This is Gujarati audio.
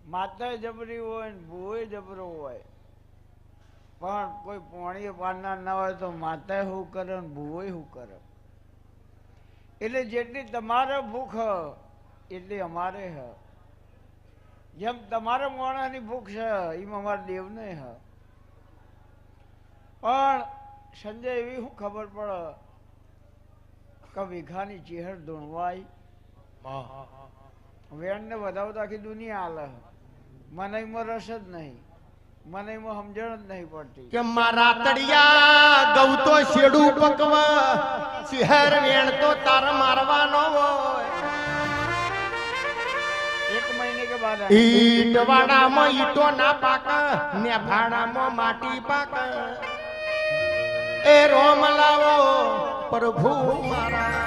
માતા જબરી હોય ને ભૂએ જબરો હોય, પણ કોઈ પોણીએ પાડનાર ના હોય તો માતા શું કરે ને ભૂવો શું કરે. એટલે જેટલી તમારે ભૂખ એટલી અમારે હ. જેમ તમારા મોણાની ભૂખ છે એમ અમારા દેવને હ. પણ સંજય એવી શું ખબર પડે કે વીઘાની ચેહર ધૂણવાય વેણને વધાવતા આખી દુનિયા હાલે. મને એમાં રસ જ નહીં, મને એમાં સમજણ જ નહીં પડતી કે મારા તળિયા ગૌ તો શેડું પકવા શહેર વેણ તો તાર મારવાનો હોય. એક મહિને કે બાદ ઈટવાડામાં ઈટો ના પાક ને ભાડામાં માટી પાક. એ રોમ લાવો પ્રભુ મારા